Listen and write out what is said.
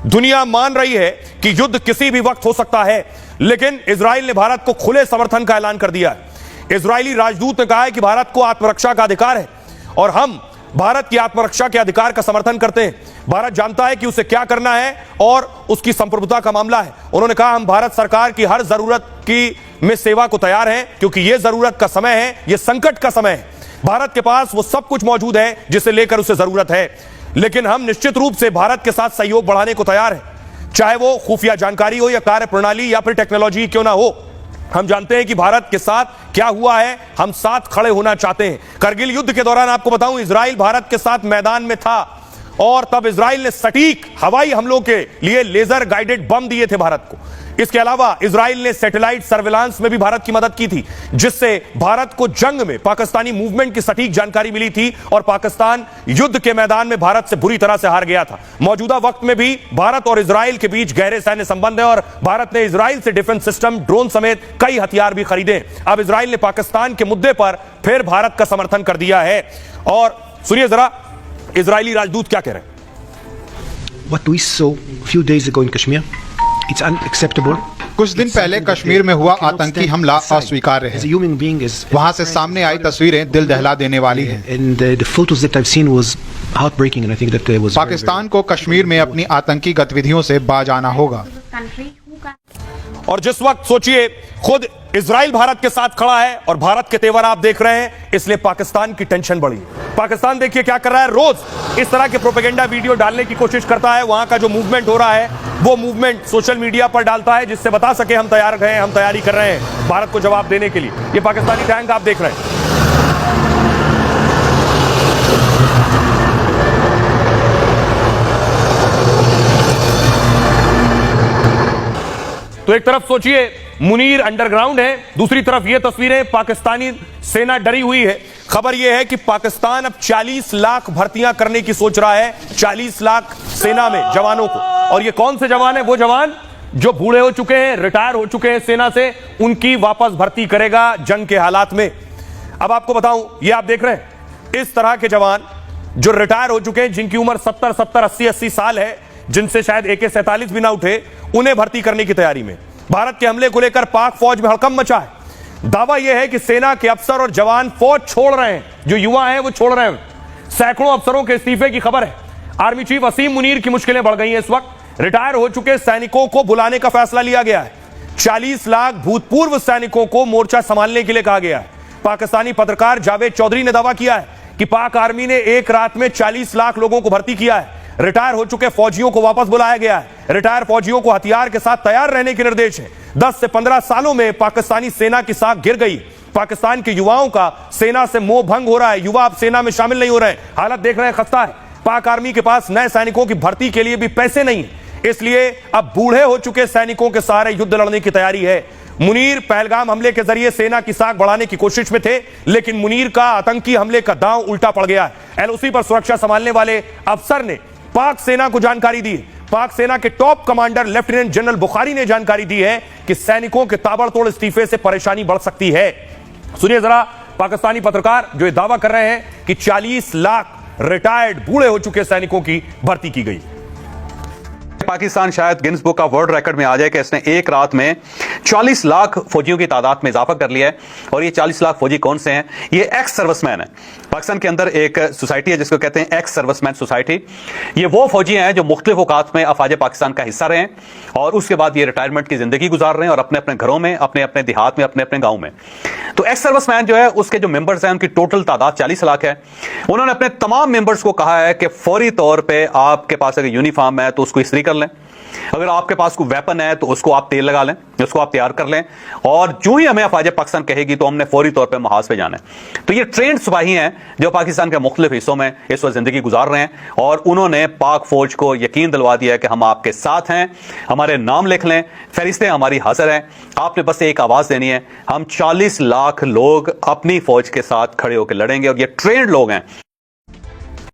दुनिया मान रही है कि युद्ध किसी भी वक्त हो सकता है, लेकिन इजराइल ने भारत को खुले समर्थन का ऐलान कर दिया है। इजरायली राजदूत ने कहा है कि भारत को आत्मरक्षा का अधिकार है और हम भारत की आत्मरक्षा के अधिकार का समर्थन करते हैं। भारत जानता है कि उसे क्या करना है और उसकी संप्रभुता का मामला है। उन्होंने कहा, हम भारत सरकार की हर जरूरत की में सेवा को तैयार हैं, क्योंकि यह जरूरत का समय है, यह संकट का समय है। भारत के पास वो सब कुछ मौजूद है जिसे लेकर उसे जरूरत है, लेकिन हम निश्चित रूप से भारत के साथ सहयोग बढ़ाने को तैयार हैं, चाहे वो खुफिया जानकारी हो या कार्य प्रणाली या फिर टेक्नोलॉजी क्यों ना हो। हम जानते हैं कि भारत के साथ क्या हुआ है, हम साथ खड़े होना चाहते हैं। करगिल युद्ध के दौरान आपको बताऊं, इजराइल भारत के साथ मैदान में था और तब इजराइल ने सटीक हवाई हमलों के लिए लेजर गाइडेड बम दिए थे भारत को। इसके अलावा इजराइल ने सैटेलाइट सर्विलांस में भी भारत की मदद की थी, जिससे भारत को जंग में पाकिस्तानी मूवमेंट की सटीक जानकारी मिली थी और पाकिस्तान युद्ध के मैदान में भारत से बुरी तरह से हार गया था। मौजूदा वक्त में भी भारत और इजराइल के बीच गहरे सैन्य संबंध है और भारत ने इजराइल से डिफेंस सिस्टम, ड्रोन समेत कई हथियार भी खरीदे। अब इजराइल ने पाकिस्तान के मुद्दे पर फिर भारत का समर्थन कर दिया है। और सुनिए जरा इजरायली राजदूत क्या कह रहे हैं। What we saw a few days ago in Kashmir, it's unacceptable. कुछ दिन पहले कश्मीर में हुआ आतंकी हमला अस्वीकार्य है। वहां से सामने आई तस्वीरें दिल दहला देने वाली हैं। पाकिस्तान को कश्मीर में अपनी आतंकी गतिविधियों से बाज आना होगा। और जिस वक्त सोचिए खुद इजराइल भारत के साथ खड़ा है और भारत के तेवर आप देख रहे हैं, इसलिए पाकिस्तान की टेंशन बढ़ी। पाकिस्तान देखिए क्या कर रहा है, रोज इस तरह के प्रोपेगेंडा वीडियो डालने की कोशिश करता है। वहां का जो मूवमेंट हो रहा है वो मूवमेंट सोशल मीडिया पर डालता है, जिससे बता सके हम तैयार हैं, हम तैयारी कर रहे हैं भारत को जवाब देने के लिए। ये पाकिस्तानी टैंक आप देख रहे हैं। तो एक तरफ सोचिए मुनीर अंडरग्राउंड है, दूसरी तरफ ये तस्वीरें पाकिस्तानी सेना डरी हुई है। खबर यह है कि पाकिस्तान अब 40 लाख भर्तियां करने की सोच रहा है, 40 लाख सेना में जवानों को। और ये कौन से जवान है? वो जवान जो बूढ़े हो चुके हैं, रिटायर हो चुके हैं सेना से, उनकी वापस भर्ती करेगा जंग के हालात में। अब आपको बताऊं, ये आप देख रहे हैं इस तरह के जवान जो रिटायर हो चुके हैं, जिनकी उम्र 70, 80 साल है, जिनसे शायद AK-47 भी ना उठे, उन्हें भर्ती करने की तैयारी में। भारत के हमले को लेकर पाक फौज में हड़कंप मचा है। दावा यह है कि सेना के अफसर और जवान फौज छोड़ रहे हैं, जो युवा हैं वो छोड़ रहे हैं। सैकड़ों अफसरों के इस्तीफे की खबर है। आर्मी चीफ असीम मुनीर की मुश्किलें बढ़ गई हैं। इस वक्त रिटायर हो चुके सैनिकों को बुलाने का फैसला लिया गया है। 40 लाख भूतपूर्व सैनिकों को मोर्चा संभालने के लिए कहा गया है। पाकिस्तानी पत्रकार जावेद चौधरी ने दावा किया है कि पाक आर्मी ने एक रात में 40 लाख लोगों को भर्ती किया है। रिटायर हो चुके फौजियों को वापस बुलाया गया है। रिटायर फौजियों को हथियार के साथ तैयार रहने के निर्देश है। 10 से 15 सालों में पाकिस्तानी सेना की साख गिर गई। पाकिस्तान के युवाओं का सेना से मोह भंग हो रहा है। युवा अब सेना में शामिल नहीं हो रहे हैं। हालत देख रहे हैं, खस्ता है। पाक आर्मी के पास नए सैनिकों की भर्ती के लिए भी पैसे नहीं है, इसलिए अब बूढ़े हो चुके सैनिकों के सहारे युद्ध लड़ने की तैयारी है। मुनीर पहलगाम हमले के जरिए सेना की साख बढ़ाने की कोशिश में थे, लेकिन मुनीर का आतंकी हमले का दांव उल्टा पड़ गया है। LOC पर सुरक्षा संभालने वाले अफसर ने पाक सेना को जानकारी दी। पाक सेना के top commander lieutenant general Bukhari ने जानकारी दी है कि सैनिकों के ताबड़तोड़ इस्तीफे से परेशानी बढ़ सकती है। सुनिए जरा पाकिस्तानी पत्रकार जो ये दावा कर रहे हैं कि 40 लाख रिटायर्ड बूढ़े हो चुके सैनिकों की भर्ती की गई। पाकिस्तान शायद गिनीज बुक का वर्ल्ड रिकॉर्ड में आ जाए कि इसने एक रात में 40 लाख फौजियों की तादाद में इजाफा कर लिया है। और ये 40 लाख फौजी कौन से हैं? ये एक्स सर्विसमैन है। पाकिस्तान के अंदर एक सोसाइटी है जिसको कहते हैं एक्स सर्विसमैन सोसाइटी। ये वो फौजी हैं जो मुख्तलिफ औकात में अफवाज पाकिस्तान का हिस्सा रहे हैं और उसके बाद ये रिटायरमेंट की जिंदगी गुजार रहे हैं और अपने अपने घरों में, अपने अपने देहात में, अपने अपने गाँव में। तो एक्स सर्विसमैन जो है उसके जो मेंबर्स हैं उनकी टोटल तादाद 40 लाख है। उन्होंने अपने तमाम मेंबर्स को कहा है कि फौरी तौर पर आपके पास अगर यूनिफॉर्म है तो उसको इस्त्री कर लें, अगर आपके पास कोई वेपन है तो उसको आप तेल लगा लें, उसको आप तैयार कर लें, और जो ही हमें अफवाज पाकिस्तान कहेगी तो हमने फौरी तौर पे महाज पे जाना है। तो ये ट्रेंड सिपाही हैं जो पाकिस्तान के मुख्तलिफ हिस्सों में इस वक्त जिंदगी गुजार रहे हैं और उन्होंने पाक फौज को यकीन दिलवा दिया है कि हम आपके साथ हैं, हमारे नाम लिख लें, फहरिस्तें हमारी हाजिर हैं, आपने बस एक आवाज देनी है। हम 40 लाख लोग अपनी फौज के साथ खड़े होकर लड़ेंगे और ये ट्रेंड लोग हैं।